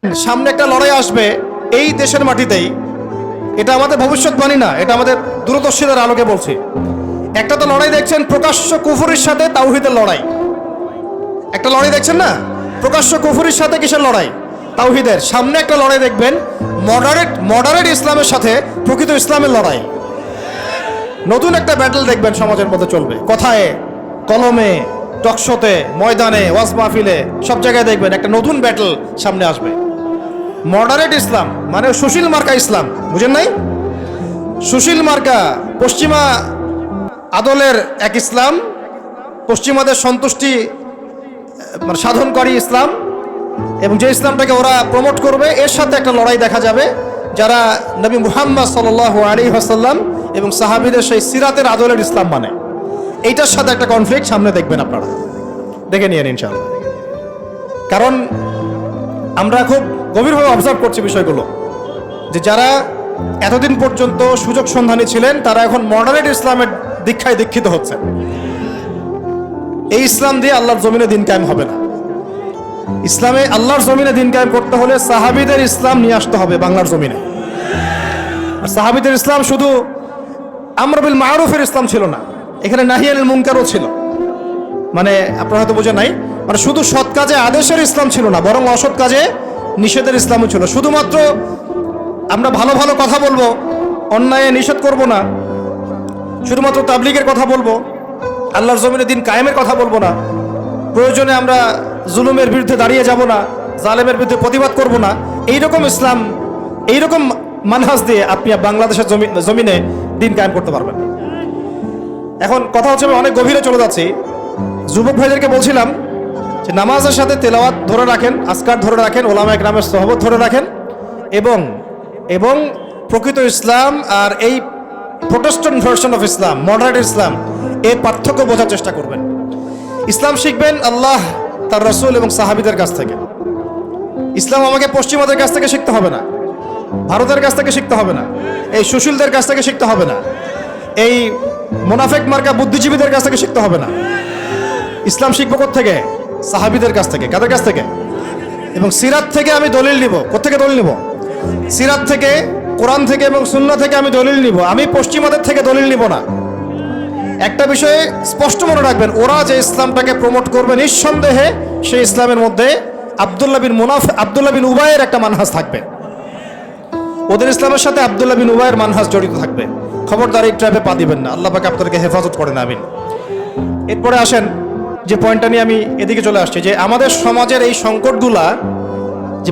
সামনে একটা লড়াই আসবে এই দেশের মাটিতেই। এটা আমাদের ভবিষ্যৎবাণী না, এটা আমাদের দূরদর্শিতার আলোকে বলছি। একটা তো লড়াই দেখছেন প্রকাশ্য কুফরির সাথে তাওহীদের লড়াই। একটা লড়াই দেখছেন না, প্রকাশ্য কুফরির সাথে কিসের লড়াই? তাওহীদের। সামনে একটা লড়াই দেখবেন মডারেট ইসলামের সাথে প্রকৃত ইসলামের লড়াই। নতুন একটা ব্যাটল দেখবেন সমাজের মধ্যে চলবে, কথায় কলমে, টকশোতে, ময়দানে, ওয়াজ মাহফিলে, সব জায়গায় দেখবেন একটা নতুন ব্যাটল সামনে আসবে। মডারেট ইসলাম মানে সুশীল মার্কা ইসলাম, বুঝেন নাই? সুশীল মার্কা পশ্চিমা আদলের এক ইসলাম, পশ্চিমাদের সন্তুষ্টি মানে সাধনকারী ইসলাম, এবং যে ইসলামটাকে ওরা প্রমোট করবে, এর সাথে একটা লড়াই দেখা যাবে যারা নবী মুহাম্মদ সাল্লাল্লাহু আলাইহি ওয়াসাল্লাম এবং সাহাবীদের সেই সিরাতের আদলের ইসলাম মানে, এইটার সাথে একটা কনফ্লিক্ট সামনে দেখবেন আপনারা, দেখে নিয়েন ইনশাআল্লাহ। কারণ আমরা খুব গভীরভাবে অবজার্ভ করছি বিষয়গুলো, যে যারা এতদিন পর্যন্ত সুযোগ সন্ধানী ছিলেন তারা এখন মডারেট ইসলামের দীক্ষায় দীক্ষিত হচ্ছেন। এই ইসলাম দিয়ে আল্লাহর জমিনে দিন কায়েম হবে না। ইসলামে আল্লাহর জমিনে দিন কায়েম করতে হলে সাহাবীদের ইসলাম নিয়ে আসতে হবে বাংলার জমিনে। আর সাহাবীদের ইসলাম শুধু আমর বিল মারুফের ইসলাম ছিল না, এখানে নাহি আনিল মুনকারও ছিল। মানে আপনারা হয়তো বোঝেন নাই, মানে শুধু সৎ কাজে আদেশের ইসলাম ছিল না, বরং অসৎ কাজে নিষেধের ইসলামও ছিল। শুধুমাত্র আমরা ভালো ভালো কথা বলবো, অন্যায় নিষেধ করব না, শুধুমাত্র তাবলীগের কথা বলবো, আল্লাহর জমিনে দিন কায়েমের কথা বলবো না, প্রয়োজনে আমরা জুলুমের বিরুদ্ধে দাঁড়িয়ে যাব না, জালেমের বিরুদ্ধে প্রতিবাদ করব না, এইরকম ইসলাম, এইরকম মানহাজ দিয়ে আপনি বাংলাদেশের জমিনে দিন কায়েম করতে পারবেন। এখন কথা হচ্ছে, আমি অনেক গভীরে চলে যাচ্ছি। যুবক ভাইদেরকে বলছিলাম যে নামাজের সাথে তেলাওয়াত ধরে রাখেন, আজকার ধরে রাখেন, ওলামা একরামের সোহবত ধরে রাখেন, এবং প্রকৃত ইসলাম আর এই Protestant version of Islam, moderate Islam, এর পার্থক্য বোঝার চেষ্টা করবেন। ইসলাম শিখবেন আল্লাহ, তার রাসূল এবং সাহাবীদের কাছ থেকে। ইসলাম আমাকে পশ্চিমাদের কাছ থেকে শিখতে হবে না, ভারতের কাছ থেকে শিখতে হবে না, এই সুশীলদের কাছ থেকে শিখতে হবে না, এই মুনাফিক মার্কা বুদ্ধিজীবীদের কাছ থেকে শিখতে হবে না। ইসলাম শিখবো কোত্থেকে? সাহাবীদের কাছ থেকে। কাদের কাছ থেকে? এবং সিরাত থেকে আমি দলিল নিব। কোত্থেকে দলিল নিব? সিরাত থেকে, কোরআন থেকে এবং সুন্নাহ থেকে আমি দলিল নিব। আমি পশ্চিমাদের থেকে দলিল নিব না। একটা বিষয়ে স্পষ্ট মনে রাখবেন, ওরা যে ইসলামটাকে প্রমোট করবে, নিঃসন্দেহে সেই ইসলামের মধ্যে আব্দুল্লাহ বিন উবাইয়ের একটা মানহাজ থাকবে। ওদের ইসলামের সাথে আব্দুল্লাহ বিন উবাইয়ের মানহাজ জড়িত থাকবে। খবরদার এই ট্র্যাপে পা দিবেন না, আল্লাহ পাক আপনাদেরকে হেফাজত করেন, আমিন। এরপরে আসেন যে পয়েন্টটা নিয়ে আমি এদিকে চলে আসছি, যে আমাদের সমাজের এই সংকটগুলা যে